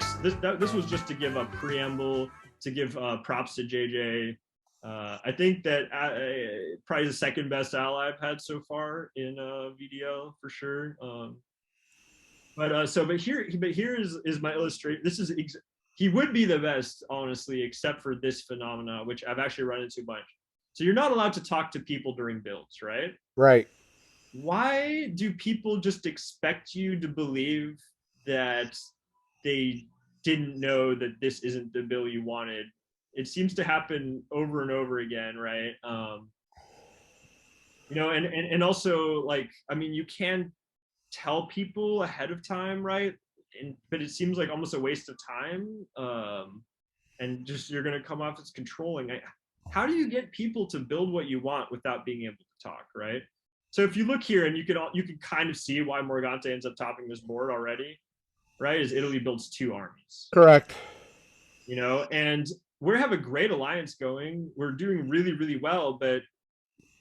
this was just to give a preamble, to give props to JJ. I think that probably the second best ally I've had so far in VDO for sure. But here is my illustration. He would be the best, honestly, except for this phenomena, which I've actually run into a bunch. So you're not allowed to talk to people during builds, right? Right. Why do people just expect you to believe that they didn't know that this isn't the bill you wanted? It seems to happen over and over again, right? And also, like, I mean, you can tell people ahead of time, right? But it seems like almost a waste of time. And just you're going to come off as controlling. How do you get people to build what you want without being able to talk, right? So if you look here, and you can kind of see why Morgante ends up topping this board already, right? Is Italy builds 2 armies, Correct. and we have a great alliance going. We're doing really, really well, but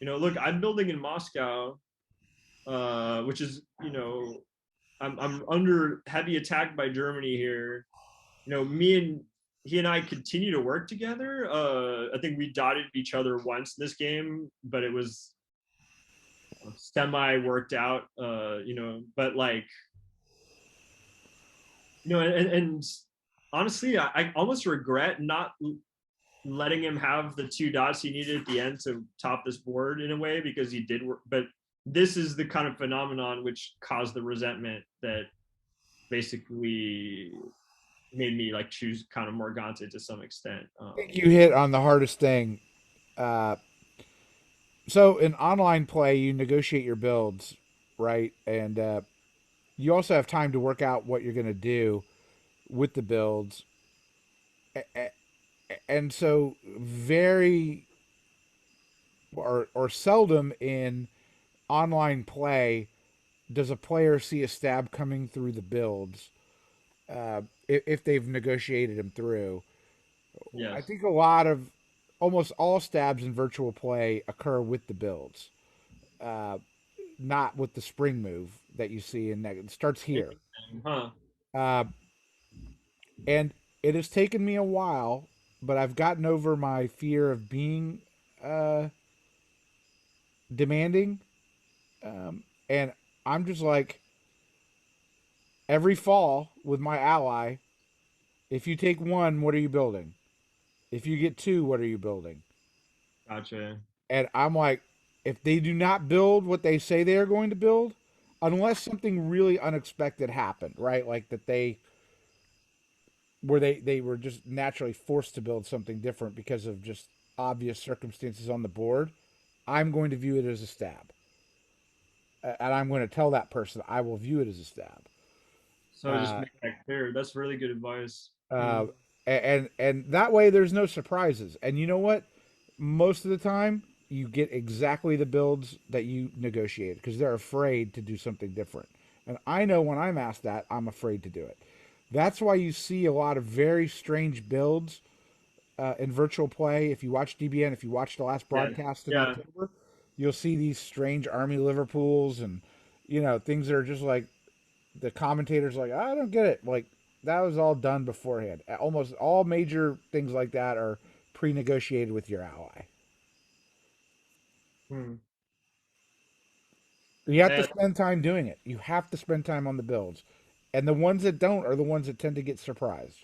look, I'm building in Moscow, which is, I'm under heavy attack by Germany here. He and I continue to work together. I think we dotted each other once in this game, but it was semi worked out. But like, and honestly, I almost regret not letting him have the 2 dots he needed at the end to top this board in a way, because he did work. But this is the kind of phenomenon which caused the resentment that basically made me like choose kind of Morgante to some extent. I think you hit on the hardest thing. Uh, so in online play, you negotiate your builds, right? And you also have time to work out what you're going to do with the builds. And so very or seldom in online play does a player see a stab coming through the builds if they've negotiated them through. I Yes. think almost all stabs in virtual play occur with the builds, uh, not with the spring move that you see in that. It starts here. Huh. Uh, and it has taken me a while, but I've gotten over my fear of being uh, demanding. And I'm just like, every fall with my ally, if you take one, what are you building? If you get two, what are you building? Gotcha. And I'm like, if they do not build what they say they are going to build, unless something really unexpected happened, right? Like that they were just naturally forced to build something different because of just obvious circumstances on the board, I'm going to view it as a stab. And I'm going to tell that person I will view it as a stab. So just Uh, make that clear. That's really good advice. uh, and that way there's no surprises. And you know what? Most of the time, you get exactly the builds that you negotiated because they're afraid to do something different. And I know when I'm asked that, I'm afraid to do it. That's why you see a lot of very strange builds in virtual play. If you watch DBN, if you watch the last Yeah. broadcast in Yeah. October, you'll see these strange Army Liverpools and things that are just like the commentators like, I don't get it. Like that was all done beforehand. Almost all major things like that are pre-negotiated with your ally. Hmm. You have to And spend time doing it. You have to spend time on the builds. And the ones that don't are the ones that tend to get surprised.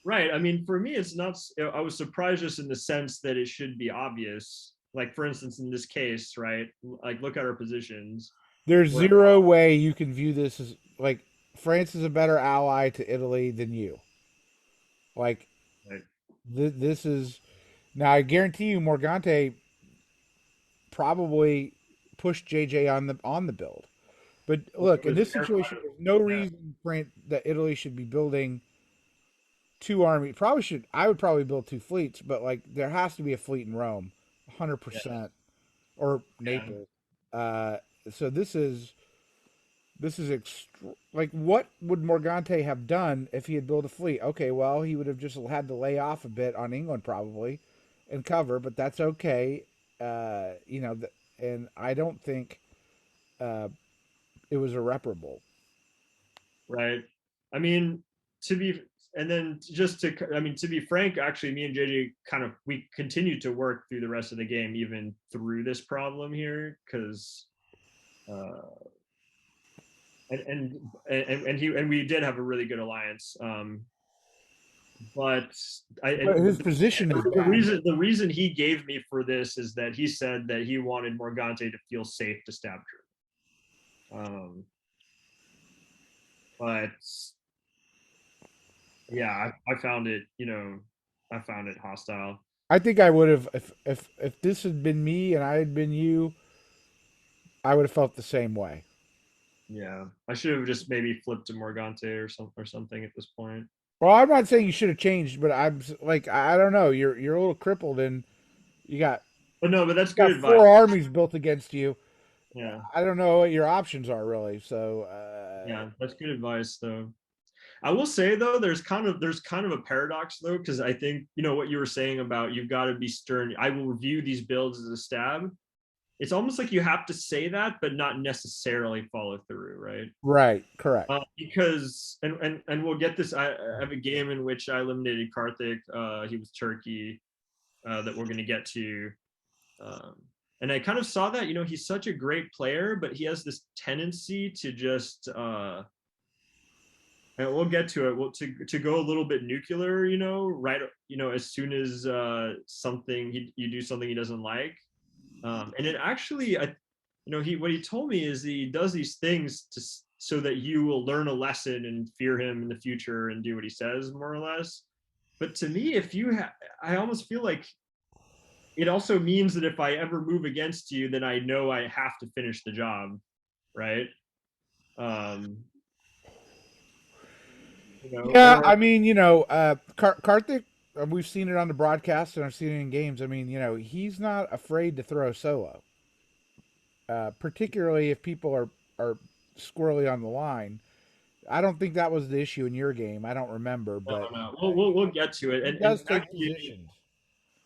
right. I mean, for me, it's not. I was surprised just in the sense that it should be obvious. Like for instance, in this case, right? Like look at our positions. There's Where zero way you can view this as like France is a better ally to Italy than you. Like like, this is now I guarantee you Morgante probably pushed JJ on the build. But look, in this situation, there's no yeah. reason that Italy should be building two armies. Probably should. I would probably build two fleets, but like there has to be a fleet in Rome, 100%, or Yeah. Naples. Uh, so like what would Morgante have done if he had built a fleet? Okay, well he would have just had to lay off a bit on England probably, and cover, but that's okay. And I don't think uh, it was irreparable. Right. I mean, to be and then just to I mean to be frank, actually, me and JJ kind of we continued to work through the rest of the game even through this problem here because uh, and we did have a really good alliance. But But his position is bad. the reason he gave me for this is that he said that he wanted Morgante to feel safe to stab Drew. But yeah, I found it, I found it hostile. I think I would have if this had been me and I had been you, I would have felt the same way. Yeah, I should have just maybe flipped to Morgante or something at this point. Well, I'm not saying you should have changed, but I'm like I don't know. You're a little crippled and you got But no, but that's you good got advice. four armies built against you. Yeah, I don't know what your options are really. So yeah, that's good advice though. I will say though, there's kind of a paradox though, because I think what you were saying about you've got to be stern. I will review these builds as a stab. It's almost like you have to say that, but not necessarily follow through, right? right, correct. Because and we'll get this. I have a game in which I eliminated Karthik. He was Turkey that we're going to get to. Um, and I kind of saw that he's such a great player, but he has this tendency to just and we'll get to it. Well, to go a little bit nuclear, right, as soon as you do something he doesn't like, and it actually, he what he told me is he does these things so that you will learn a lesson and fear him in the future and do what he says, more or less. But to me, I almost feel like it also means that if I ever move against you, then I know I have to finish the job, right? Um, Yeah, or I mean, Karthik. We've seen it on the broadcast and I've seen it in games. I mean, he's not afraid to throw solo, particularly if people are squirrely on the line. I don't think that was the issue in your game. I don't remember, no, but no, we'll get to it, he and does take positions.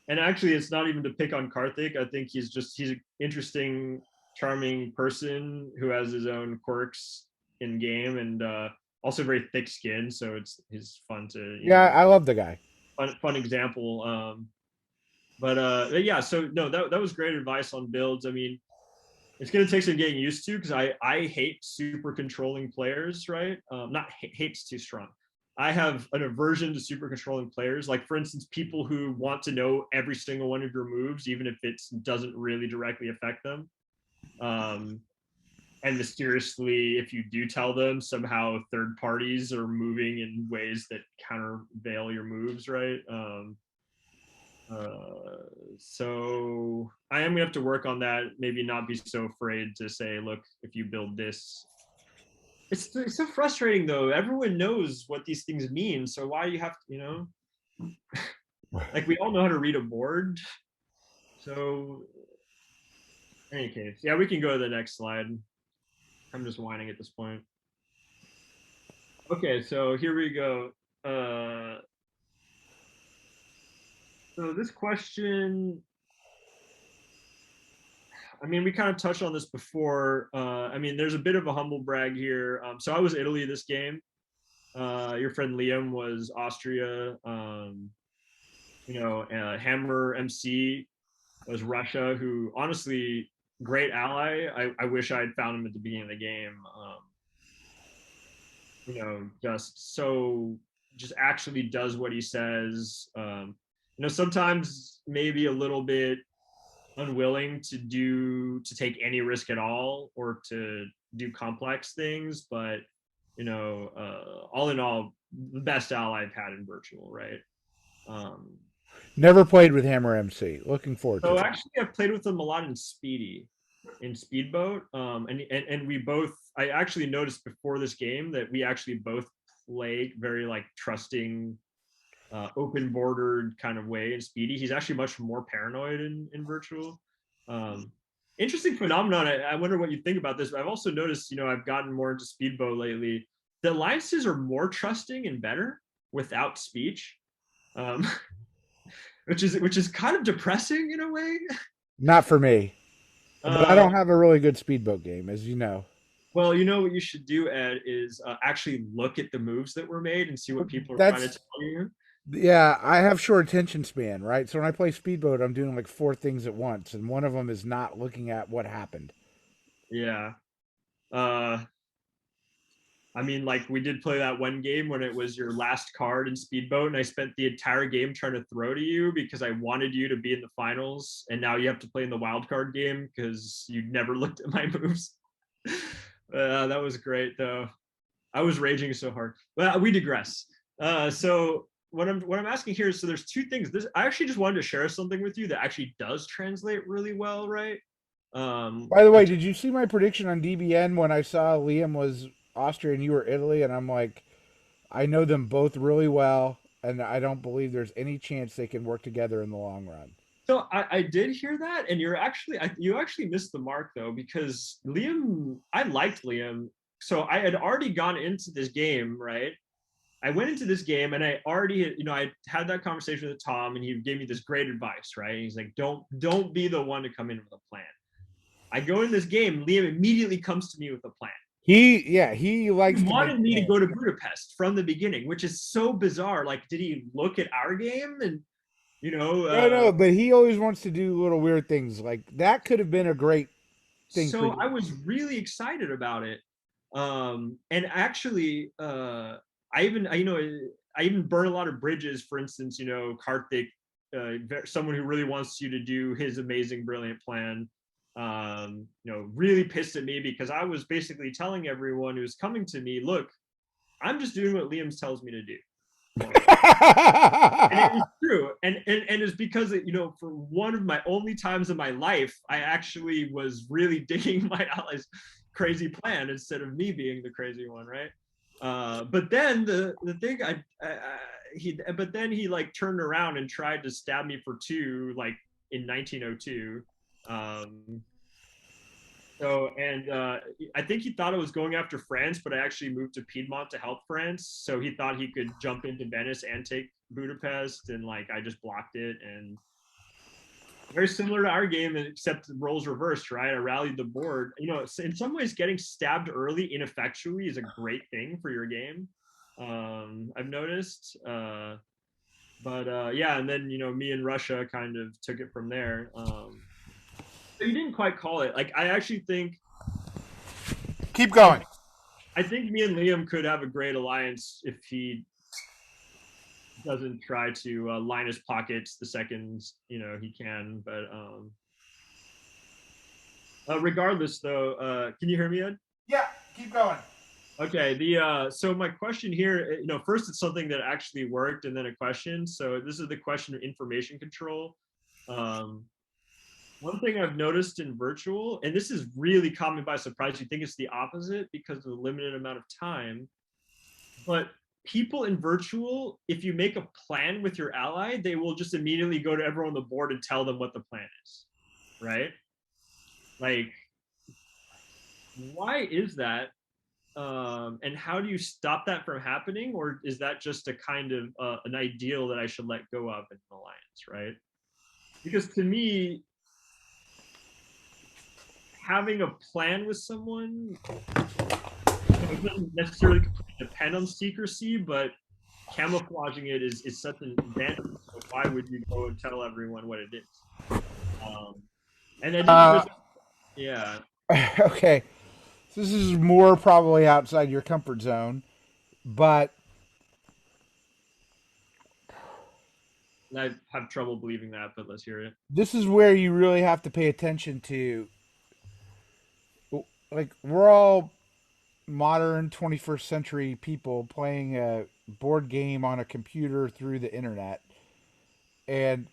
actually, it's not even to pick on Karthik. I think he's an interesting, charming person who has his own quirks in game and also very thick skin. So he's fun to Yeah, I love the guy. fun example. But yeah, so no, that was great advice on builds. I mean, it's going to take some getting used to because I hate super controlling players, right? Not hate's too strong. I have an aversion to super controlling players. Like for instance, people who want to know every single one of your moves, even if it doesn't really directly affect them. Um, and mysteriously, if you do tell them, somehow third parties are moving in ways that countervail your moves, right? So I am gonna have to work on that. Maybe not be so afraid to say, look, if you build this, it's so frustrating though. Everyone knows what these things mean, so why you have to, like we all know how to read a board. So in any case, yeah, we can go to the next slide. I'm just whining at this point. Okay, so here we go. So this question, I mean, we kind of touched on this before. I mean, there's a bit of a humble brag here. So I was Italy this game. Your friend Liam was Austria. Hammer MC was Russia, who honestly, great ally. I wish I had found him at the beginning of the game. Just actually does what he says. Sometimes maybe a little bit unwilling to take any risk at all or to do complex things, but all in all, the best ally I've had in virtual, right? Um, Never played with Hammer MC. Looking forward to so it. actually, I've played with them a lot in Speedboat, and we both. I actually noticed before this game that we actually both play very like trusting, open bordered kind of way in Speedy. He's actually much more paranoid in virtual. Um, Interesting phenomenon. I wonder what you think about this. But I've also noticed, I've gotten more into Speedboat lately. The alliances are more trusting and better without speech, um, which is kind of depressing in a way. Not for me, but I Uh, don't have a really good speedboat game, as you know. Well, you know what you should do, Ed, is actually look at the moves that were made and see what people are trying to That's tell you. Yeah, I have short attention span, right? So when I play speedboat, I'm doing like four things at once, and one of them is not looking at what happened. Yeah. Uh, I mean, like we did play that one game when it was your last card in Speedboat, and I spent the entire game trying to throw to you because I wanted you to be in the finals, and now you have to play in the wild card game because you never looked at my moves. That was great though. I was raging so hard. Well, we digress. So what I'm asking here is, so there's two things. This I actually just wanted to share something with you that actually does translate really well, right? By the I way, took did you see my prediction on DBN when I saw Liam was Austria and you were Italy? And I'm like, I know them both really well, and I don't believe there's any chance they can work together in the long run. So I did hear that, and you actually missed the mark though, because Liam, I liked Liam. So I had already gone into this game, right? I went into this game and I already had, I had that conversation with Tom, and he gave me this great advice, right? And he's like, don't be the one to come in with a plan. I go in this game, Liam immediately comes to me with a plan. He He likes to make wanted me to plans. go to Budapest from the beginning, which is so bizarre. Like, did he look at our game and you know, No, uh, but he always wants to do little weird things. Like that could have been a great thing for so I you. was really excited about it. And actually, I even burn a lot of bridges. For instance, Karthik, someone who really wants you to do his amazing, brilliant plan, really pissed at me because I was basically telling everyone who's coming to me, look, I'm just doing what Liam tells me to do. Point. And it was true, and it's because for one of my only times in my life, I actually was really digging my ally's crazy plan instead of me being the crazy one, right? But then the thing but then he like turned around and tried to stab me for two, like in 1902. And I think he thought I was going after France, but I actually moved to Piedmont to help France. So he thought he could jump into Venice and take Budapest, and like I just blocked it. And very similar to our game, except the roles reversed, right? I rallied the board. In some ways, getting stabbed early ineffectually is a great thing for your game. I've noticed. But yeah, and then me and Russia kind of took it from there. So you didn't quite call it. Like I actually think Keep I going. I think me and Liam could have a great alliance if he doesn't try to line his pockets the second he can. But regardless, though, can you hear me, Ed? Yeah, keep going. Okay. So my question here, first it's something that actually worked, and then a question. So this is the question of information control. Um, One thing I've noticed in virtual, and this is really caught me by surprise. You think it's the opposite because of the limited amount of time, but people in virtual, if you make a plan with your ally, they will just immediately go to everyone on the board and tell them what the plan is, right? Like, why is that? And how do you stop that from happening? Or is that just a kind of an ideal that I should let go of in an alliance, right? Because to me, having a plan with someone, it doesn't necessarily completely depend on secrecy, but camouflaging it is such an advantage. So why would you go and tell everyone what it is? Um, and I didn't Uh, just, yeah, okay, so this is more probably outside your comfort zone, but I have trouble believing that, but let's hear it. this is where you really have to pay attention to. Like we're all modern 21st century people playing a board game on a computer through the internet, and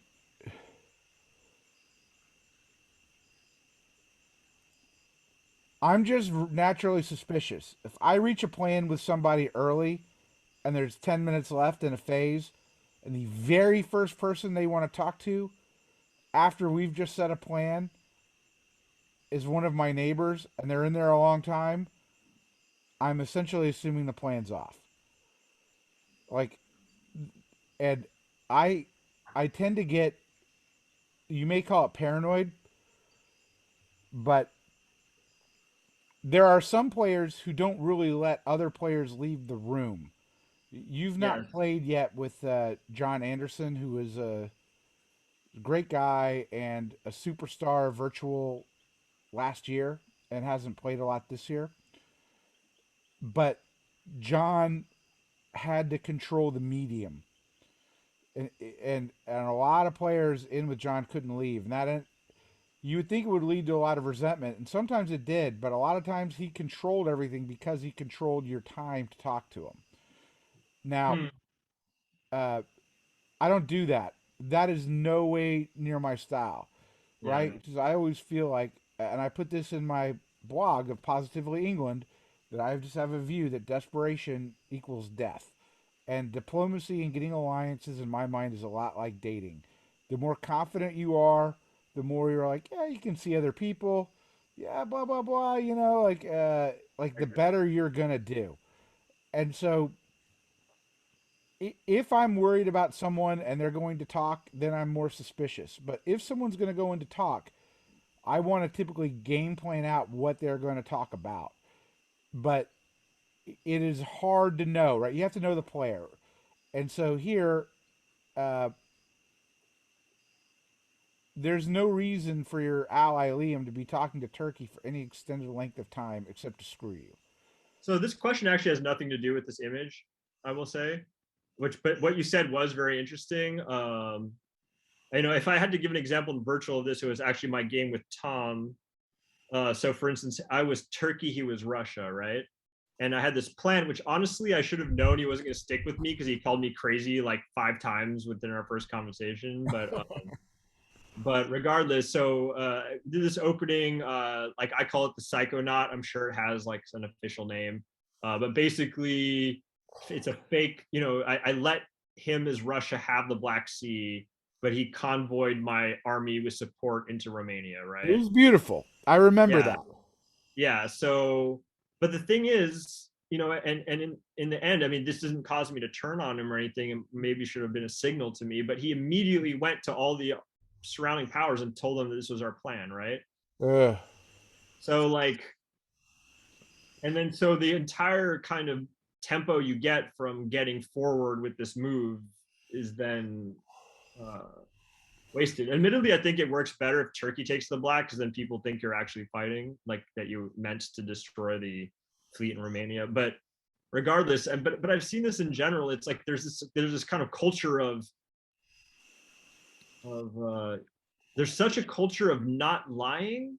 I'm just naturally suspicious. If I reach a plan with somebody early and there's 10 minutes left in a phase, and the very first person they want to talk to after we've just set a plan is one of my neighbors and they're in there a long time, I'm essentially assuming the plan's off. Like, and I, I tend to get, you may call it paranoid, but there are some players who don't really let other players leave the room. You've Yes. not played yet with John Anderson, who is a great guy and a superstar virtual last year and hasn't played a lot this year. But John had to control the medium, and a lot of players in with John couldn't leave, and that you would think it would lead to a lot of resentment, and sometimes it did. But a lot of times he controlled everything because he controlled your time to talk to him. Now, Hmm. uh, I don't do that. That is no way near my style, Yeah. right? Because I always feel like, and I put this in my blog of Positively England, that I just have a view that desperation equals death. And diplomacy and getting alliances, in my mind, is a lot like dating. The more confident you are, the more you're like, yeah, you can see other people, yeah, blah blah blah. Like the better you're gonna do. And so, if I'm worried about someone and they're going to talk, then I'm more suspicious. But if someone's going to go in to talk, I want to typically game plan out what they're going to talk about. But it is hard to know, right? You have to know the player. And so here, uh, there's no reason for your ally Liam to be talking to Turkey for any extended length of time except to screw you. So this question actually has nothing to do with this image, I will say. But what you said was very interesting. If I had to give an example in virtual of this, it was actually my game with Tom. So for instance, I was Turkey, he was Russia, right? And I had this plan, which honestly I should have known he wasn't going to stick with me because he called me crazy like 5 times within our first conversation. But regardless, so did this opening, like I call it the Psychonaut. I'm sure it has like an official name, but basically, it's a fake. I let him as Russia have the Black Sea, but he convoyed my army with support into Romania, It right? was beautiful. I remember Yeah, that. yeah. So, but the thing is, and in the end, I mean, this doesn't cause me to turn on him or anything. And maybe should have been a signal to me, but he immediately went to all the surrounding powers and told them that this was our plan, right? Ugh. So like, and then so the entire kind of tempo you get from getting forward with this move is then uh, wasted. Admittedly, I think it works better if Turkey takes the black because then people think you're actually fighting, like that you meant to destroy the fleet in Romania. But regardless, but I've seen this in general. It's like there's this kind of culture of there's such a culture of not lying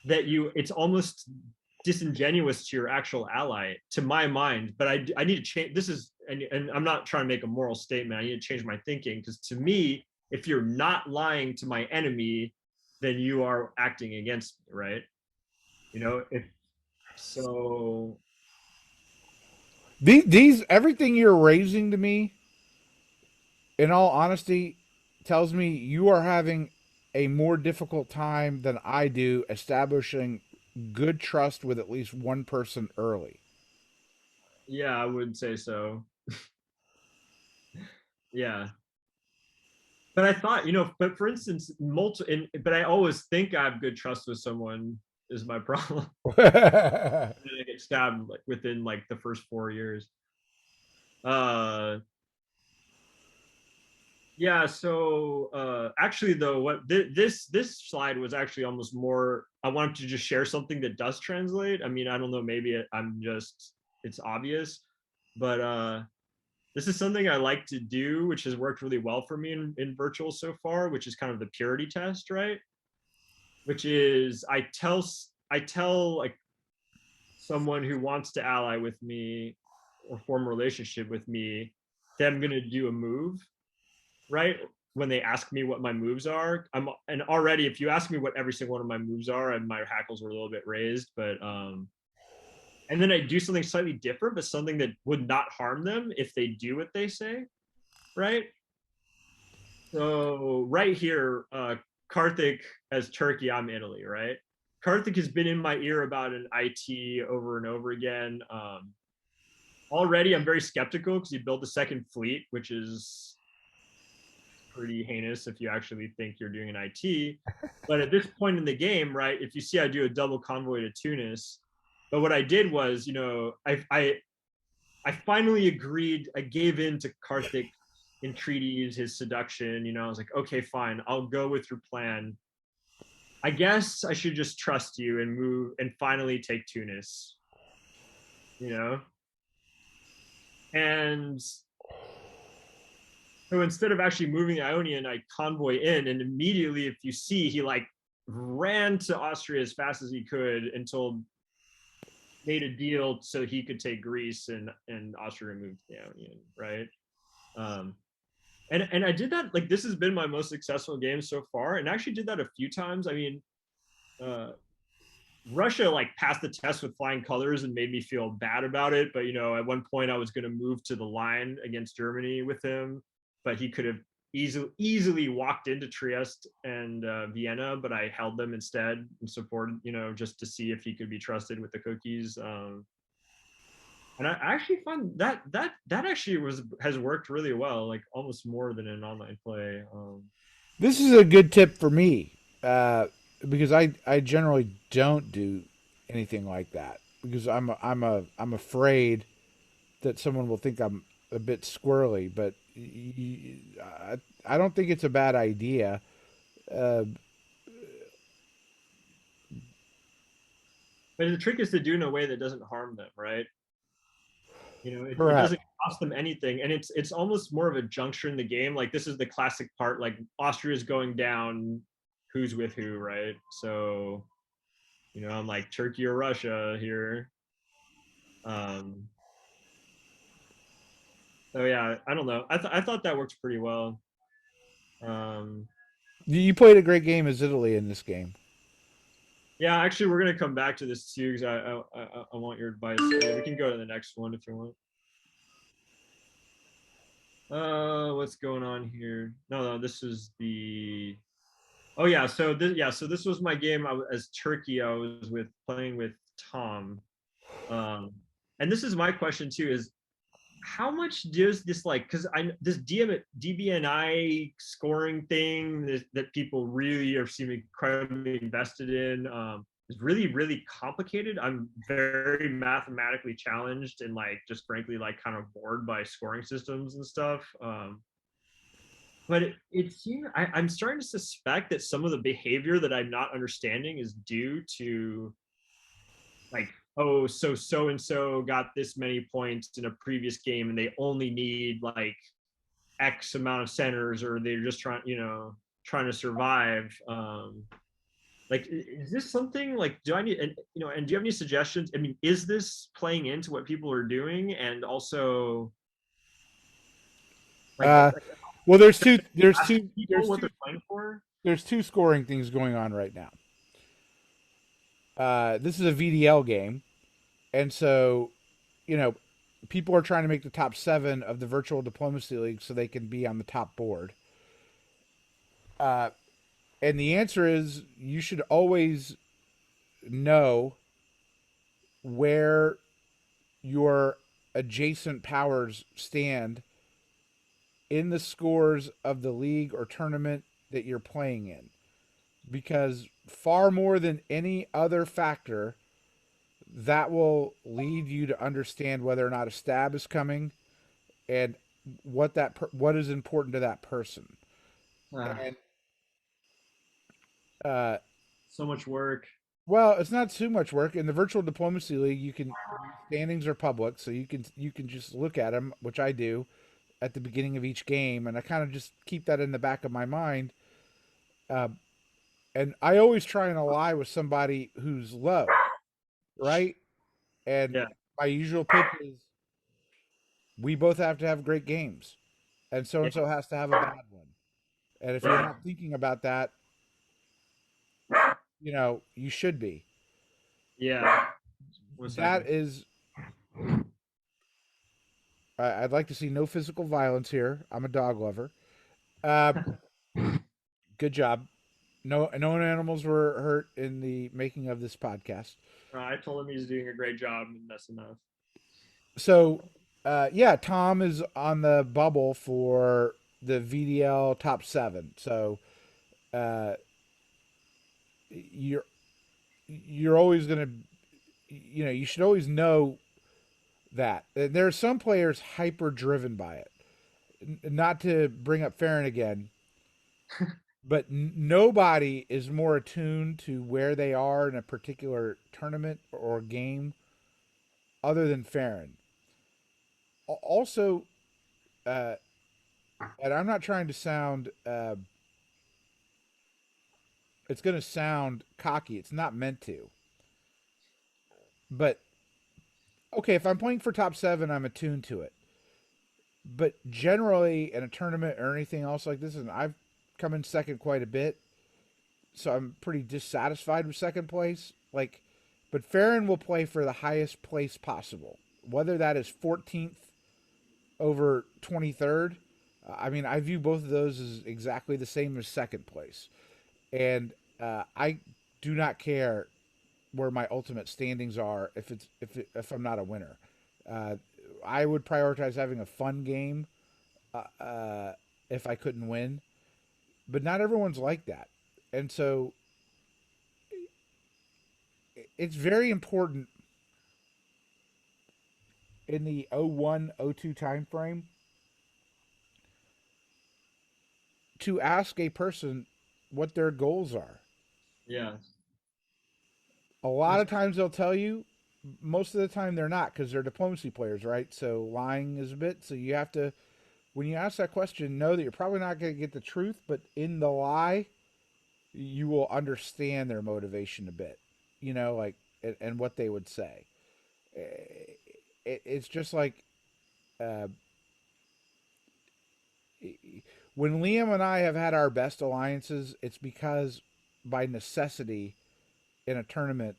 that it's almost disingenuous to your actual ally, to my mind. But I need to change. This is and I'm not trying to make a moral statement. I need to change my thinking because to me, if you're not lying to my enemy, then you are acting against me, right? If so. These everything you're raising to me, in all honesty, tells me you are having a more difficult time than I do establishing good trust with at least one person early. Yeah, I would say so. Yeah. But I thought, but for instance, but I always think I have good trust with someone is my problem. And I get stabbed like within like the first 4 years. Uh, yeah. So actually, though, what this slide was actually almost more. I wanted to just share something that does translate. I mean, I don't know. Maybe I'm just it's obvious, but this is something I like to do, which has worked really well for me in virtual so far, which is kind of the purity test, right? Which is I tell like someone who wants to ally with me or form a relationship with me that I'm gonna do a move, right? When they ask me what my moves are, and already if you ask me what every single one of my moves are, and my hackles were a little bit raised, but and then I do something slightly different, but something that would not harm them if they do what they say, right? So right here, Karthik as Turkey, I'm Italy, right? Karthik has been in my ear about an IT over and over again. Already, I'm very skeptical because he built a second fleet, which is pretty heinous if you actually think you're doing an IT. But at this point in the game, right, if you see I do a double convoy to Tunis, but what I did was, I finally agreed. I gave in to Karthik entreaties, his seduction. I was like, okay, fine, I'll go with your plan. I guess I should just trust you and move and finally take Tunis, you know? And so instead of actually moving the Ionian, I convoy in, and immediately, if you see, he like ran to Austria as fast as he could until made a deal so he could take Greece and Austria moved the Ionian, right? Um, and I did that, like, this has been my most successful game so far, and I actually did that a few times. I mean, uh, Russia like passed the test with flying colors and made me feel bad about it. But at one point I was going to move to the line against Germany with him, but he could have easily walked into Trieste and Vienna, but I held them instead and supported, just to see if he could be trusted with the cookies. And I actually find that actually has worked really well, like almost more than an online play. This is a good tip for me because I generally don't do anything like that because I'm afraid that someone will think I'm a bit squirrely, but I don't think it's a bad idea. Uh, But the trick is to do it in a way that doesn't harm them, right? It Correct. doesn't cost them anything, and it's almost more of a juncture in the game. Like, this is the classic part, like Austria is going down, who's with who, right? So I'm like Turkey or Russia here. um so yeah, I don't know, I thought that works pretty well. um You played a great game as Italy in this game. yeah, actually, we're gonna come back to this too, because I want your advice. We can go to the next one if you want. What's going on here? No, this is the Oh yeah, so this was my game. As Turkey, I was with playing with Tom. Um, and this is my question too: is how much does this, like, because I this DBNI scoring thing that people really are seem incredibly invested in, is really really complicated. I'm very mathematically challenged and, like, just frankly, like, kind of bored by scoring systems and stuff. But it seems I'm starting to suspect that some of the behavior that I'm not understanding is due to, like, oh, so and so got this many points in a previous game and they only need like X amount of centers, or they're just trying to survive. Like, is this something, like, do I need, and do you have any suggestions? I mean, is this playing into what people are doing? And also, like, Uh, well, asking people what they're playing for? there's two scoring things going on right now. This is a VDL game, and so you know people are trying to make the top 7 of the virtual diplomacy league so they can be on the top board. Uh, and the answer is you should always know where your adjacent powers stand in the scores of the league or tournament that you're playing in. Because far more than any other factor, that will lead you to understand whether or not a stab is coming and what is important to that person. Ah, And uh, so much work. well, it's not too much work. In the virtual diplomacy league, you can standings are public, so you can just look at them, which I do at the beginning of each game, and I kind of just keep that in the back of my mind. Uh, and I always try and ally with somebody who's low, right? And Yeah, my usual pitch is we both have to have great games, and yeah, so has to have a bad one. And if you're not thinking about that, you should be. yeah. One That second. is, I'd like to see no physical violence here. I'm a dog lover. Uh, good job. No animals were hurt in the making of this podcast. I told him he's doing a great job, and that's enough. So, yeah, Tom is on the bubble for the VDL top 7. So, uh, you're you're always going to you should always know that. There are some players hyper driven by it. Not to bring up Farron again, but nobody is more attuned to where they are in a particular tournament or game other than Farron. Also, uh, and I'm not trying to sound, it's going to sound cocky. It's not meant to. But, okay, if I'm playing for top seven, I'm attuned to it. But generally, in a tournament or anything else like this, and I've come in second quite a bit, so I'm pretty dissatisfied with second place. Like, but Farron will play for the highest place possible, whether that is 14th over 23rd. I mean, I view both of those as exactly the same as second place, and I do not care where my ultimate standings are if I'm not a winner. Uh, I would prioritize having a fun game if I couldn't win, but not everyone's like that, and so it's very important in the 01 02 time frame to ask a person what their goals are. Yeah. A lot That's, of times they'll tell you, most of the time they're not because they're diplomacy players, right? So lying is a bit. So you have to, when you ask that question, know that you're probably not going to get the truth, but in the lie, you will understand their motivation a bit, like, and what they would say. It's just like uh, when Liam and I have had our best alliances, it's because by necessity in a tournament,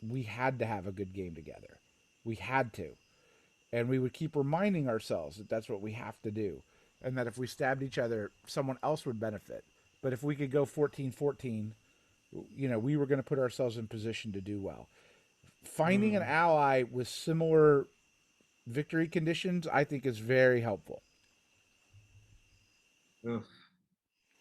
we had to have a good game together. We had to. And we would keep reminding ourselves that that's what we have to do. And that if we stabbed each other, someone else would benefit. But if we could go 14-14, we were going to put ourselves in position to do well. Finding an mm, ally with similar victory conditions, I think, is very helpful. oof.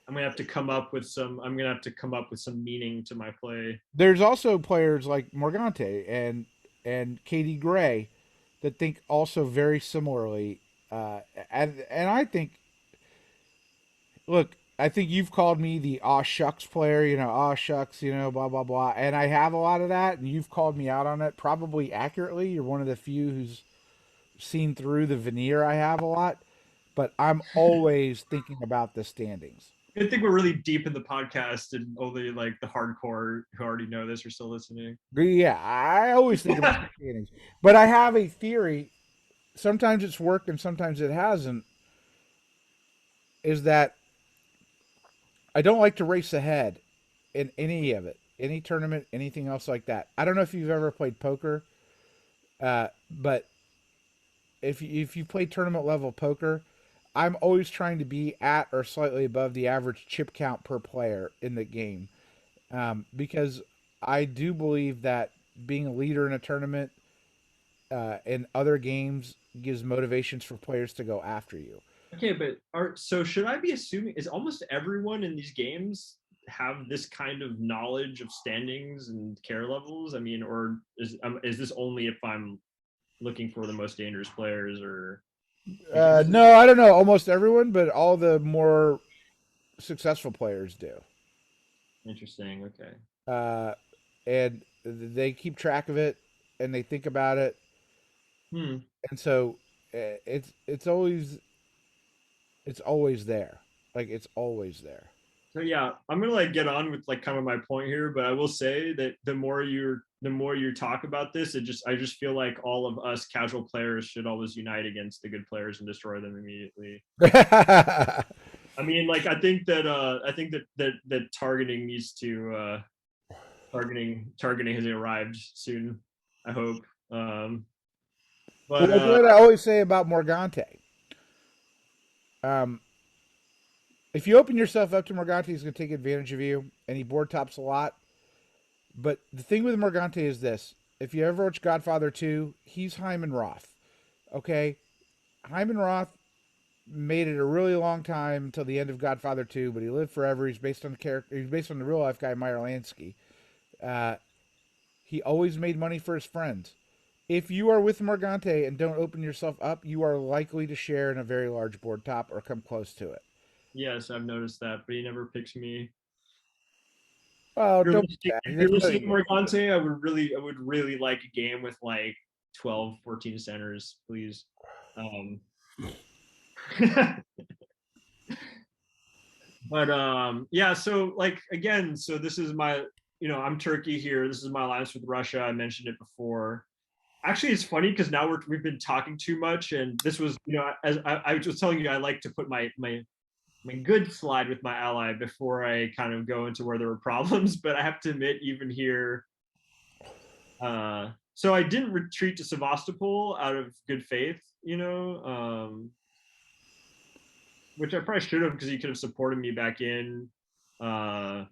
I'm gonna have to come up with some meaning to my play. There's also players like Morgante and Katie Gray that think also very similarly. And I think, look, I think you've called me the aw shucks player, aw shucks, blah blah blah, and I have a lot of that, and you've called me out on it probably accurately. You're one of the few who's seen through the veneer I have a lot, but I'm always thinking about the standings. I think we're really deep in the podcast, and only like the hardcore who already know this are still listening. Yeah, I always think about the standings, but I have a theory. Sometimes it's worked and sometimes it hasn't. Is that I don't like to race ahead in any of it, any tournament, anything else like that. I don't know if you've ever played poker, but if you play tournament level poker, I'm always trying to be at or slightly above the average chip count per player in the game, because I do believe that being a leader in a tournament in other games gives motivations for players to go after you. Okay, but so should I be assuming is almost everyone in these games have this kind of knowledge of standings and care levels? I mean, or is this only if I'm looking for the most dangerous players, or like this is No, I don't know almost everyone, but all the more successful players do. interesting. Okay. Uh, and they keep track of it and they think about it. Hmm. And so it's always there. Like it's always there. So yeah, I'm gonna like get on with like kind of my point here, but I will say that the more you talk about this, I just feel like all of us casual players should always unite against the good players and destroy them immediately. I mean, like I think that targeting needs to targeting has arrived soon. I hope. Well, But like what I always say about Morgante. Um, if you open yourself up to Morgante, he's going to take advantage of you, and he board tops a lot. But the thing with Morgante is this: if you ever watch Godfather 2, he's Hyman Roth. Okay, Hyman Roth made it a really long time until the end of Godfather 2, but he lived forever. He's based on the character. He's based on the real life guy Meyer Lansky. Uh, He always made money for his friends. If you are with Morgante and don't open yourself up, you are likely to share in a very large board top or come close to it. Yes, I've noticed that, but he never picks me. Oh, don't be sad. If you're There's listening, nothing. Morgante, I would really like a game with like 12, 14 centers, please. Um, but yeah, so like again, so this is my, I'm Turkey here. This is my alliance with Russia. I mentioned it before. Actually, it's funny because now we've been talking too much, and this was, as I was telling you, I like to put my good slide with my ally before I kind of go into where there were problems. But I have to admit, even here, so I didn't retreat to Sevastopol out of good faith, which I probably should have because he could have supported me back in, uh,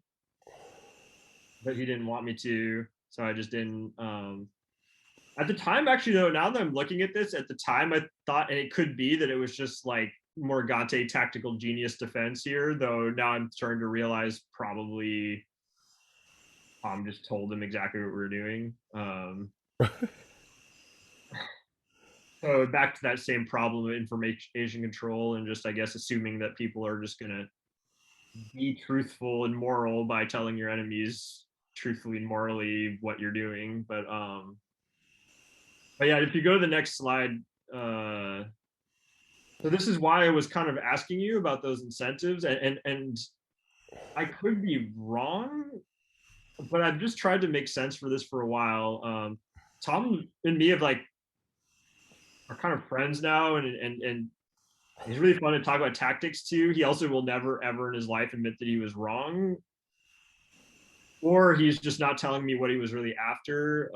but he didn't want me to, so I just didn't. At the time, actually, though, now that I'm looking at this, at the time I thought, and it could be that it was just like Morgante tactical genius defense here, though now I'm starting to realize probably Tom just told him exactly what we were doing. So back to that same problem of information control and just, I guess, assuming that people are just going to be truthful and moral by telling your enemies truthfully and morally what you're doing. But yeah, if you go to the next slide, uh, so this is why I was kind of asking you about those incentives, and I could be wrong, but I've just tried to make sense for this for a while. Tom and me have like are kind of friends now, and he's really fun to talk about tactics too. He also will never ever in his life admit that he was wrong, or he's just not telling me what he was really after.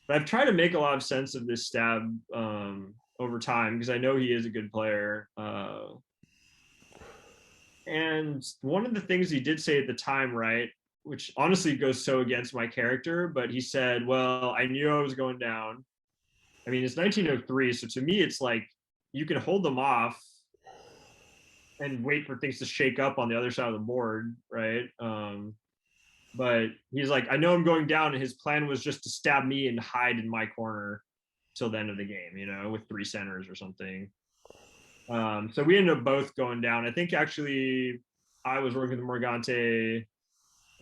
But I've tried to make a lot of sense of this stab over time because I know he is a good player. And one of the things he did say at the time, right, which honestly goes so against my character, but he said, "Well, I knew I was going down." I mean, it's 1903, so to me, it's like you can hold them off and wait for things to shake up on the other side of the board, right? But he's like, I know I'm going down, and his plan was just to stab me and hide in my corner till the end of the game, with three centers or something. So we ended up both going down. I think actually I was working with Morgante,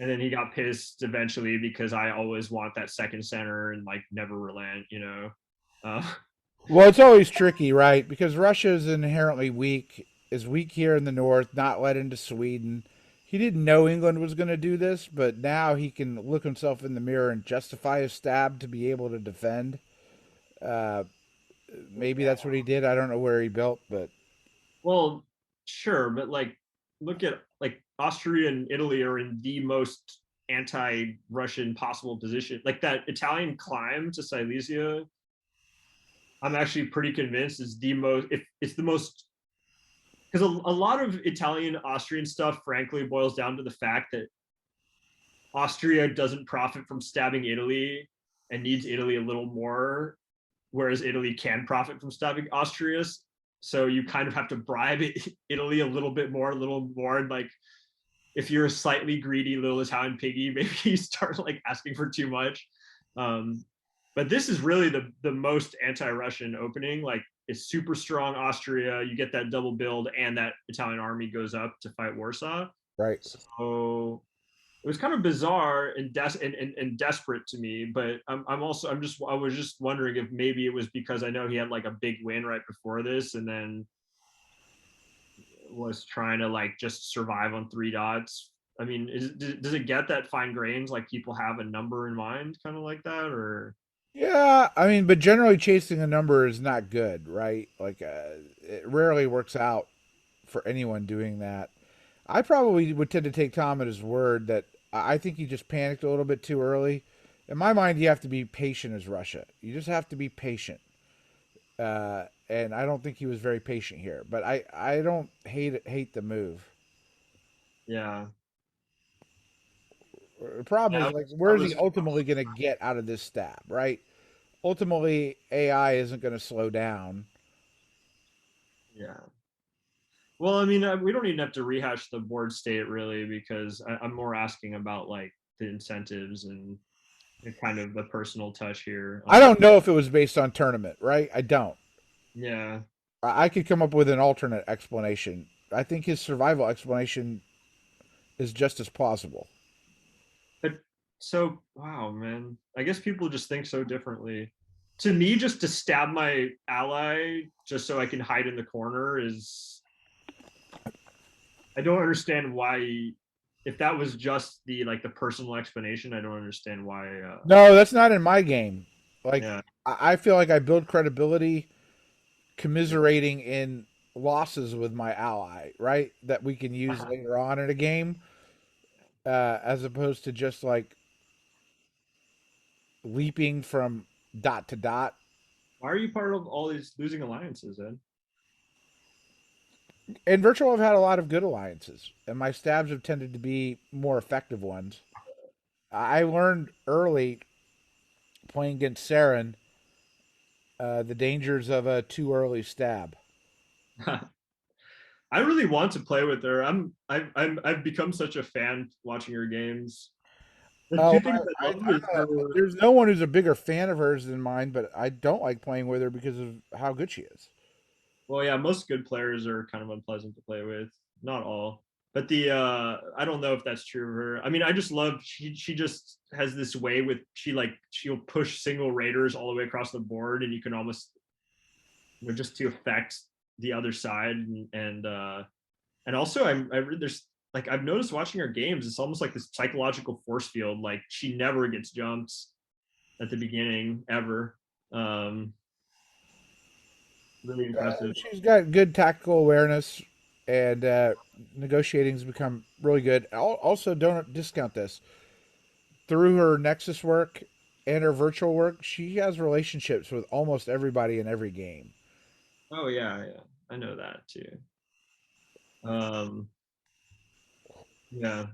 and then he got pissed eventually because I always want that second center and like never relent. Uh, Well, it's always tricky, right? Because Russia is inherently weak, is weak here in the north, not let into Sweden. He didn't know England was going to do this, but now he can look himself in the mirror and justify a stab to be able to defend. Uh, Maybe that's what he did. I don't know where he built, but well, sure, but like look at like Austria and Italy are in the most anti-Russian possible position. Like that Italian climb to Silesia, I'm actually pretty convinced is the most. If it's the most, because a lot of Italian Austrian stuff, frankly, boils down to the fact that Austria doesn't profit from stabbing Italy and needs Italy a little more, whereas Italy can profit from stabbing Austria. So you kind of have to bribe Italy a little more, and like if you're a slightly greedy little Italian piggy, maybe you start like asking for too much. Um, but this is really the most anti-Russian opening. Like it's super strong Austria. You get that double build, and that Italian army goes up to fight Warsaw. right. So it was kind of bizarre and desperate to me. But I was just wondering if maybe it was because I know he had like a big win right before this, and then was trying to like just survive on three dots. I mean, does it get that fine grains like people have a number in mind, kind of like that, or Yeah, I mean, but generally chasing a number is not good, right? Like, it rarely works out for anyone doing that. I probably would tend to take Tom at his word that I think he just panicked a little bit too early. In my mind, you have to be patient as Russia. You just have to be patient. And I don't think he was very patient here. But I don't hate the move. yeah, The problem yeah, is like, where is he ultimately going to get out of this stab, right? Ultimately, AI isn't going to slow down. yeah. Well, I mean, we don't even have to rehash the board state really because I'm more asking about like the incentives and a kind of a personal touch here. I don't know if it was based on tournament, right? I don't. Yeah, I could come up with an alternate explanation. I think his survival explanation is just as plausible. but so wow, man. I guess people just think so differently. To me, just to stab my ally just so I can hide in the corner is I don't understand why. If that was just the like the personal explanation, I don't understand why. No, that's not in my game. Like Yeah, I feel like I build credibility commiserating in losses with my ally, right? That we can use later on in a game, as opposed to just like leaping from dot to dot. why are you part of all these losing alliances, Ed? In virtual, I've had a lot of good alliances, and my stabs have tended to be more effective ones. I learned early playing against Saren the dangers of a too early stab. I really want to play with her. I've become such a fan watching her games. The Oh, two things I love is her. there's no one who's a bigger fan of hers than mine, but I don't like playing with her because of how good she is. Well, yeah, most good players are kind of unpleasant to play with. Not all, but the I don't know if that's true of her. I mean, I just love she just has this way with she'll push single raiders all the way across the board, and you can almost just to affect the other side and also I there's like I've noticed watching her games, it's almost like this psychological force field. Like she never gets jumped at the beginning ever. Um, really impressive. She's got good tactical awareness, and negotiating's become really good. Also, don't discount this. Through her Nexus work and her virtual work, she has relationships with almost everybody in every game. Oh yeah, yeah, I know that too. Um, yeah,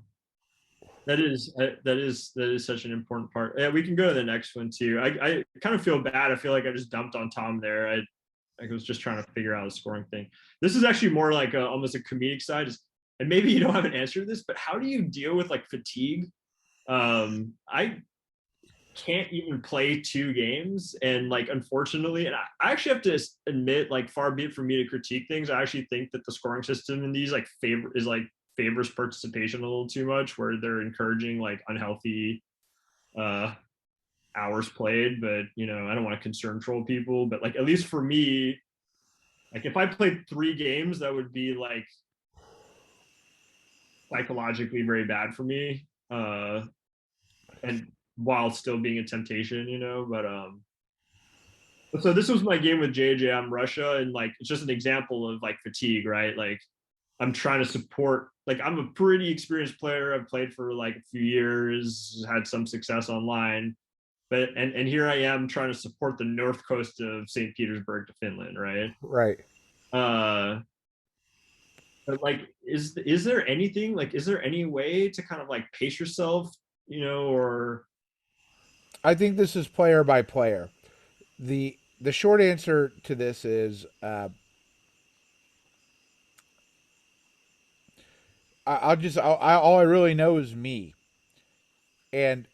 that is such an important part. Yeah, we can go to the next one too. I kind of feel bad. I feel like I just dumped on Tom there. I was just trying to figure out a scoring thing. This is actually more like almost a comedic side. And maybe you don't have an answer to this, but how do you deal with like fatigue? I can't even play two games, and like unfortunately, and I actually have to admit, like far be it from me to critique things, I actually think that the scoring system in these like favors participation a little too much, where they're encouraging like unhealthy uh hours played. But I don't want to concern troll people, but like at least for me, like if I played three games, that would be like psychologically very bad for me. And while still being a temptation, but so this was my game with JJ. I'm Russia, and like it's just an example of like fatigue, right? Like I'm trying to support. Like I'm a pretty experienced player. I've played for like a few years, had some success online, but and here I am trying to support the north coast of St. Petersburg to Finland, right? Right. Uh, but like, is there anything like, is there any way to kind of like pace yourself, or I think this is player by player. The short answer to this is all I really know is me. And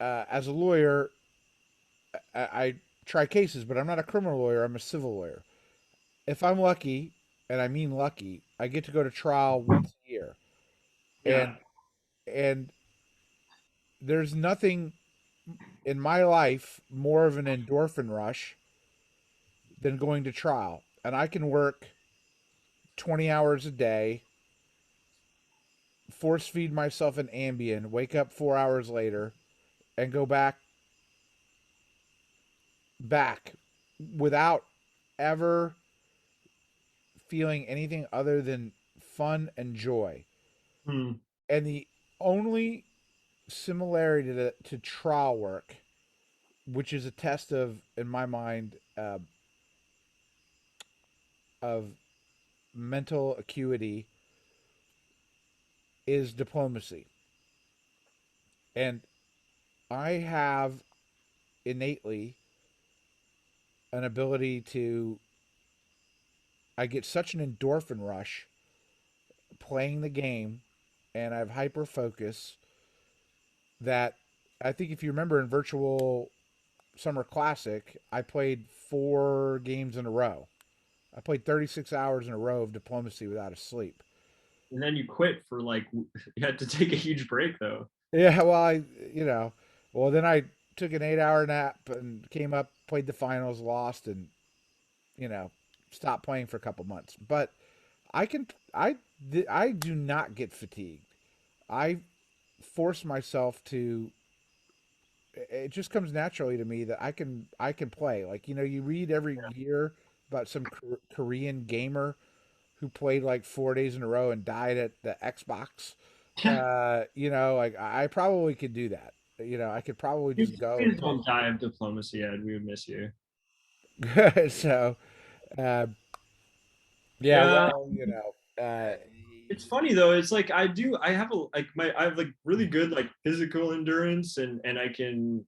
as a lawyer, I try cases, but I'm not a criminal lawyer. I'm a civil lawyer. If I'm lucky, and I mean lucky, I get to go to trial once a year, yeah? and there's nothing in my life more of an endorphin rush than going to trial. And I can work 20 hours a day, force feed myself an Ambien, wake up 4 hours later, and go back without ever feeling anything other than fun and joy. Hmm. And the only similarity to trial work, which is a test of, in my mind, of mental acuity, is diplomacy. And I have innately an ability to, I get such an endorphin rush playing the game, and I have hyper focus that I think if you remember in Virtual Summer Classic, I played 4 games in a row. I played 36 hours in a row of diplomacy without a sleep. And then you quit for like you had to take a huge break though. Yeah, well, you know, well then I took an 8 hour nap and came up, played the finals, lost, and you know, stopped playing for a couple months. But I can, I do not get fatigued. I force myself to. It just comes naturally to me that I can play. Like you read every year about some Korean gamer who played like 4 days in a row and died at the Xbox. Like I probably could do that. I could probably just go and Please play. don't die of diplomacy, Ed. We would miss you. So, uh, yeah, Yeah, well, it's funny though. It's like I have a like my I have like really good like physical endurance and I can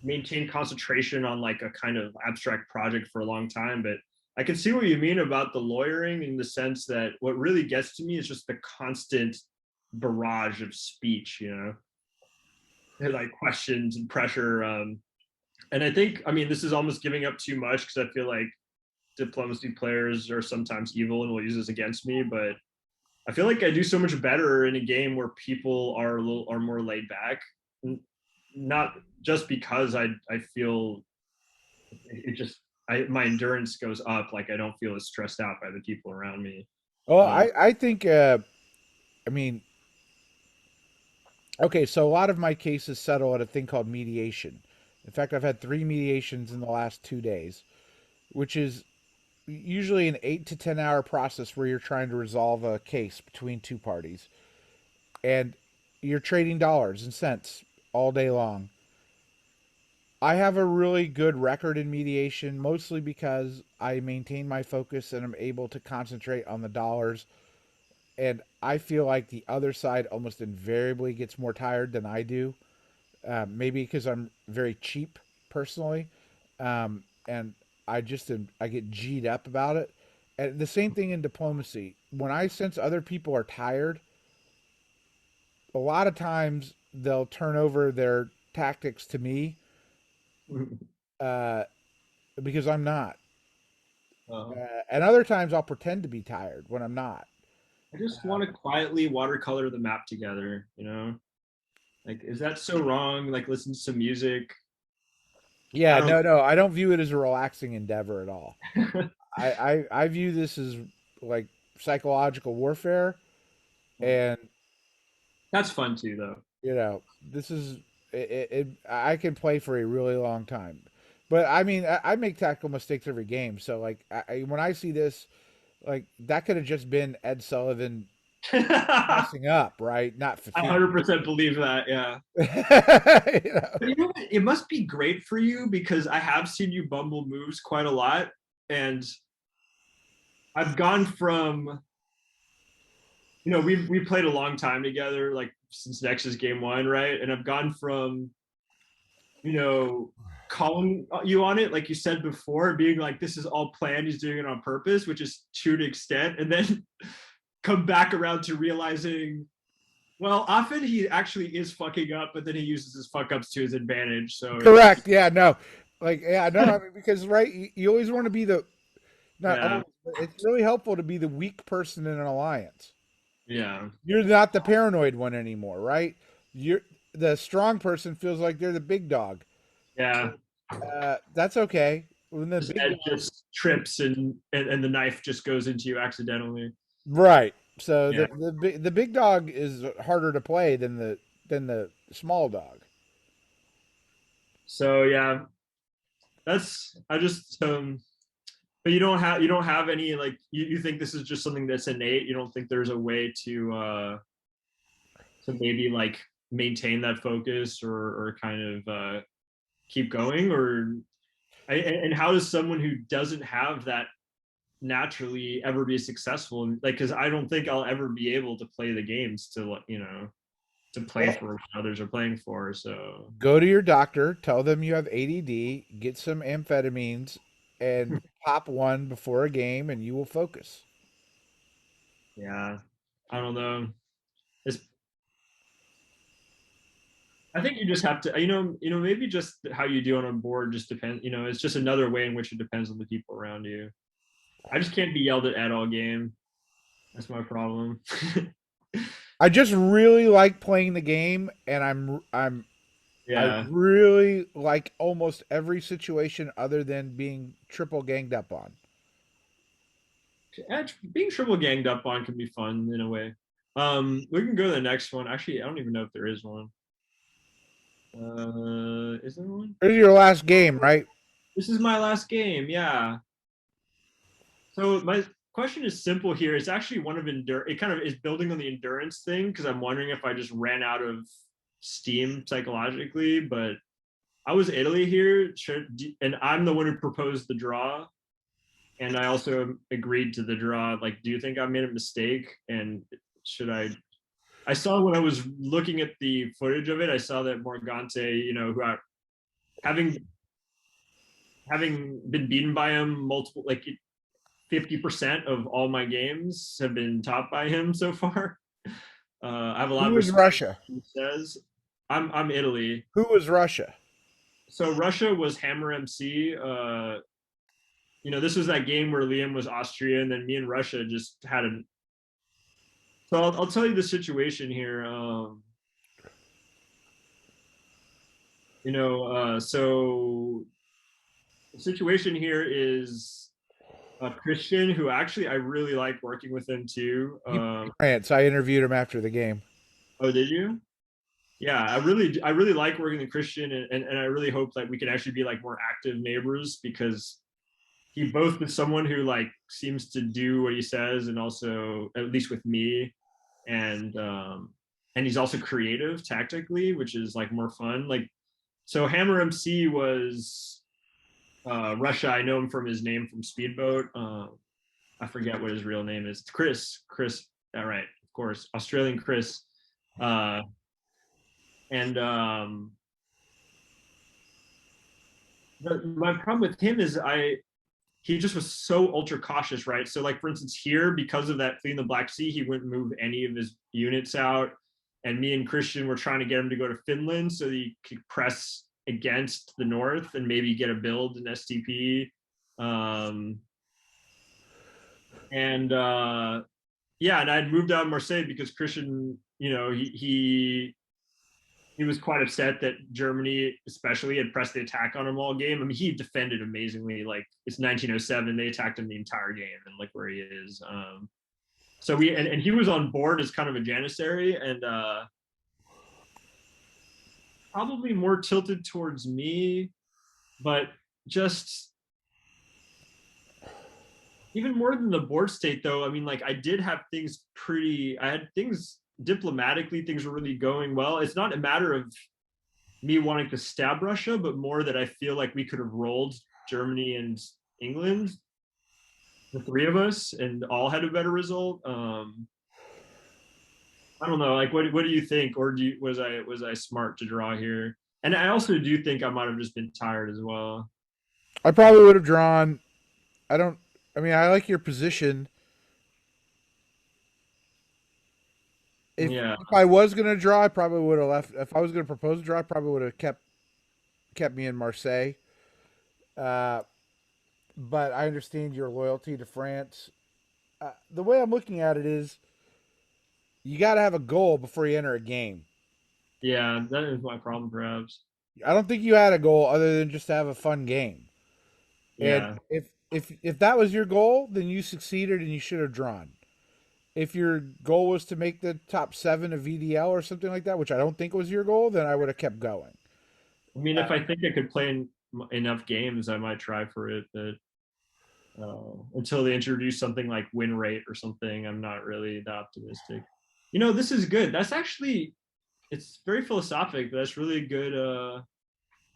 maintain concentration on like a kind of abstract project for a long time. But I can see what you mean about the lawyering in the sense that what really gets to me is just the constant barrage of speech, and, like questions and pressure. And I think, I mean, this is almost giving up too much because I feel like diplomacy players are sometimes evil and will use this against me. But I feel like I do so much better in a game where people are more laid back, not just because I feel it just my endurance goes up. Like I don't feel as stressed out by the people around me. well, Um, I think, I mean, okay, so a lot of my cases settle at a thing called mediation. In fact, I've had 3 mediations in the last 2 days, which is usually an 8 to 10 hour process where you're trying to resolve a case between two parties, and you're trading dollars and cents all day long. I have a really good record in mediation, mostly because I maintain my focus and I'm able to concentrate on the dollars. And I feel like the other side almost invariably gets more tired than I do. Maybe because I'm very cheap personally, and I get G'd up about it. And the same thing in diplomacy. When I sense other people are tired, a lot of times they'll turn over their tactics to me, uh, because I'm not. uh, And other times I'll pretend to be tired when I'm not. I just want to quietly watercolor the map together. Like is that so wrong? Like listen to some music. I Yeah, don't. no, I don't view it as a relaxing endeavor at all. I view this as like psychological warfare, and That's fun too, though. this is I can play for a really long time. But I mean, I make tactical mistakes every game. So like, when I see this, like that could have just been Ed Sullivan I messing up, right? Not fatigue. 100% believe that. Yeah. you know? But it must be great for you because I have seen you bumble moves quite a lot, and I've gone from we played a long time together, like since Nexus game one, right? And I've gone from you know calling you on it, like you said before, being like this is all planned, he's doing it on purpose, which is to an extent, and then come back around to realizing well, often he actually is fucking up, but then he uses his fuck ups to his advantage. So it's Correct. Yeah. No. Like, yeah. No. I mean, because right, you always want to be the not yeah, always, but it's really helpful to be the weak person in an alliance. yeah. You're not the paranoid one anymore, right? You're the strong person feels like they're the big dog. Yeah, That's okay. When the his big head dog, just trips and the knife just goes into you accidentally. right? So Yeah. the big dog is harder to play than the small dog. So yeah, that's I just but you don't have any like you think this is just something that's innate. You don't think there's a way to maybe like maintain that focus or kind of keep going or and how does someone who doesn't have that naturally ever be successful like because I don't think I'll ever be able to play the games to play Well, for what others are playing for so go to your doctor, tell them you have ADD, get some amphetamines, and pop one before a game, and you will focus. yeah I don't know it's I think you just have to, maybe just how you do on a board just depends. It's just another way in which it depends on the people around you. I just can't be yelled at all game. That's my problem. I just really like playing the game, and I Yeah. really like almost every situation other than being triple ganged up on. Being triple ganged up on can be fun in a way. We can go to the next one. Actually, I don't even know if there is one. Is there one? This is your last game, right? This is my last game. Yeah. So my question is simple here. It's actually one of endurance. It kind of is building on the endurance thing because I'm wondering if I just ran out of steam psychologically. But I was Italy here, and I'm the one who proposed the draw, and I also agreed to the draw. Like, do you think I made a mistake? And should I? I saw when I was looking at the footage of it, I saw that Morgante, who having having been beaten by him multiple, like 50% of all my games have been topped by him so far. I have a lot Who of was respect Russia? for what he says. I'm Italy. Who was Russia? So Russia was Hammer MC. This was that game where Liam was Austria, and then me and Russia just had a. So I'll tell you the situation here. So the situation here is a Christian who actually I really like working with him too. He France. I interviewed him after the game. Oh, did you? Yeah, I really like working with Christian, and I really hope that we can actually be like more active neighbors because he both is someone who like seems to do what he says, and also at least with me, and he's also creative tactically, which is like more fun. Like so, Hammer MC was Russia. I know him from his name from Speedboat. I forget what his real name is. It's Chris. Chris. All right, of course, Australian Chris. Uh, and my problem with him is he just was so ultra cautious, right? So like for instance here, because of that fleeing the Black Sea, he wouldn't move any of his units out. And me and Christian were trying to get him to go to Finland so that he could press against the north and maybe get a build in STP. Um, and yeah, and I'd moved out of Marseille because Christian, he was quite upset that Germany, especially, had pressed the attack on him all game. I mean, he defended amazingly. Like it's 1907, they attacked him the entire game, and look where he is. So and he was on board as kind of a janissary, and probably more tilted towards me, but just even more than the board state, though. I mean, like I did have things pretty. I had things diplomatically, things were really going well. It's not a matter of me wanting to stab Russia, but more that I feel like we could have rolled Germany and England, the three of us, and all had a better result. I don't know. Like, what do you think, or was I smart to draw here? And I also do think I might have just been tired as well. I probably would have drawn. I don't. I mean, I like your position. Yeah, If I was gonna draw, I probably would have left. If I was gonna propose a draw, I probably would have kept me in Marseille. Uh, but I understand your loyalty to France. The way I'm looking at it is, you got to have a goal before you enter a game. yeah, that is my problem, perhaps. I don't think you had a goal other than just to have a fun game. And Yeah, if that was your goal, then you succeeded and you should have drawn. If your goal was to make the top 7 of VDL or something like that, which I don't think was your goal, then I would have kept going. I mean, if I think I could play enough games, I might try for it, but until they introduce something like win rate or something, I'm not really that optimistic. This is good. That's actually it's very philosophic, but that's really good.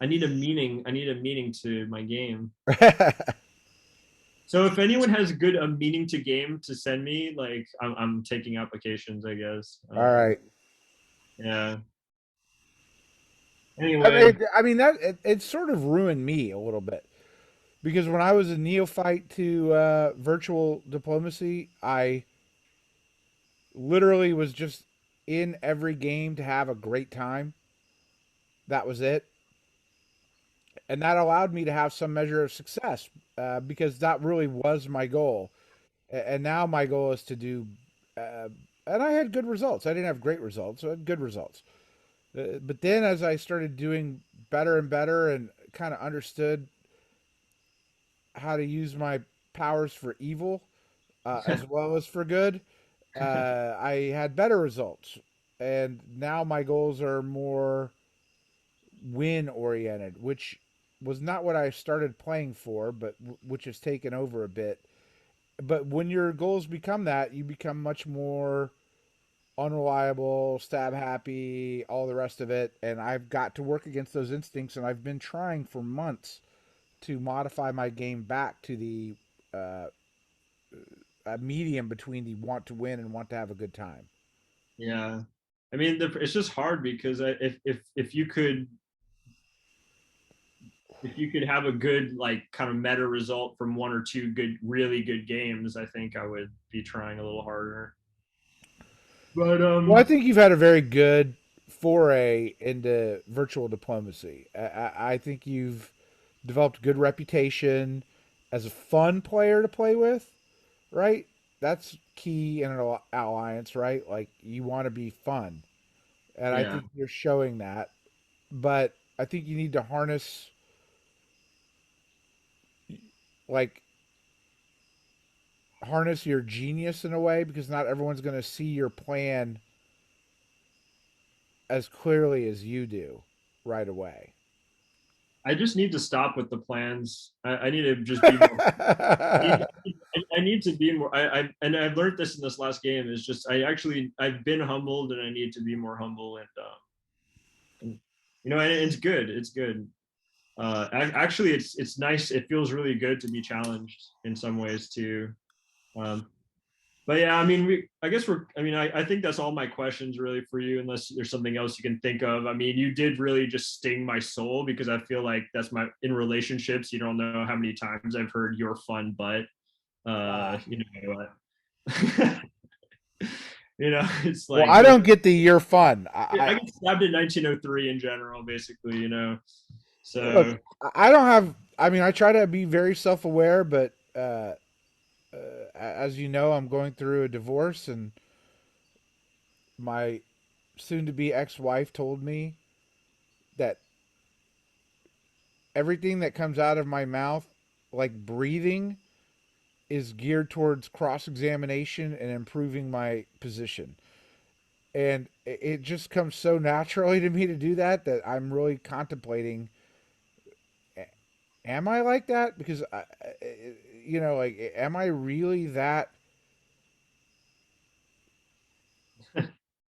I need a meaning. I need a meaning to my game. So if anyone has good a meaning to game to send me, like I'm taking applications, I guess. All right. Yeah. I Anyway, mean, I mean that it sort of ruined me a little bit because when I was a neophyte to virtual diplomacy, I literally was just in every game to have a great time. That was it. And that allowed me to have some measure of success because that really was my goal. And now my goal is to do, uh, and I had good results. I didn't have great results, I had good results. But then as I started doing better and better and kind of understood how to use my powers for evil as well as for good, I had better results. And now my goals are more win oriented, which was not what I started playing for, but which has taken over a bit. But when your goals become that, you become much more unreliable, stab happy, all the rest of it. And I've got to work against those instincts, and I've been trying for months to modify my game back to the uh, medium between the want to win and want to have a good time. Yeah, I mean, it's just hard because if you could, if you could have a good like kind of meta result from one or two good, really good games, I think I would be trying a little harder. But Well, I think you've had a very good foray into virtual diplomacy. I think you've developed a good reputation as a fun player to play with, right? That's key in an alliance, right? Like you want to be fun, and I yeah, think you're showing that. But I think you need to like harness your genius in a way because not everyone's going to see your plan as clearly as you do right away. I just need to stop with the plans. I need to just be more. I need to be more. And I've learned this in this last game. Is just I've been humbled and I need to be more humble and you know, and it's good. It's good. Actually, it's nice. It feels really good to be challenged in some ways too. Um, but yeah, I mean, I guess I mean, I think that's all my questions really for you, unless there's something else you can think of. I mean, you did really just sting my soul because I feel like that's my, in relationships, you don't know how many times I've heard "you're fun," but uh, you know what? You know, it's well, like, I you don't get the "you're fun." I get stabbed in 1903 in general, basically, you know. Look, So I don't have. I mean, I try to be very self-aware, but as you know, I'm going through a divorce, and my soon-to-be ex-wife told me that everything that comes out of my mouth, like breathing, is geared towards cross-examination and improving my position. And it just comes so naturally to me to do that that I'm really contemplating, am I like that? Because you know, like, am I really that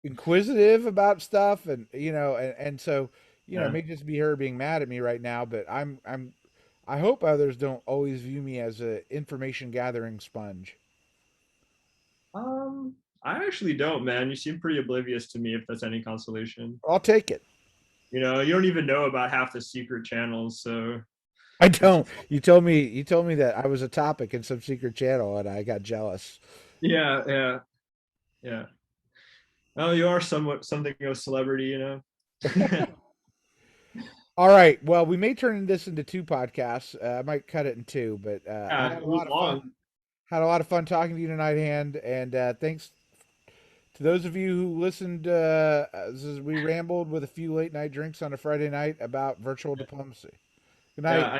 inquisitive about stuff? And you know, and so you know, it yeah. may just be her being mad at me right now, but I hope others don't always view me as a information gathering sponge. Um, I actually don't, man. You seem pretty oblivious to me, if that's any consolation. I'll take it. You know, you don't even know about half the secret channels, so I it's don't. You told me that I was a topic in some secret channel, and I got jealous. yeah, yeah, yeah. Oh, you are somewhat something of a celebrity, you know. All right. Well, we may turn this into two podcasts. I might cut it in two, but I Yeah, had a it was lot of fun. long. Had a lot of fun talking to you tonight, Hand, and thanks to those of you who listened as we rambled with a few late night drinks on a Friday night about virtual diplomacy. Good Yeah, night.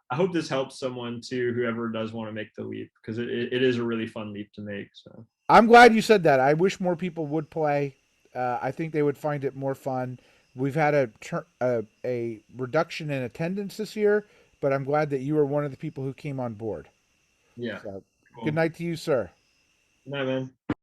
I hope this helps someone too, whoever does want to make the leap, because it is a really fun leap to make. So I'm glad you said that. I wish more people would play. I think they would find it more fun. We've had a reduction in attendance this year, but I'm glad that you were one of the people who came on board. yeah, So, good cool. night to you, sir. Good night, man.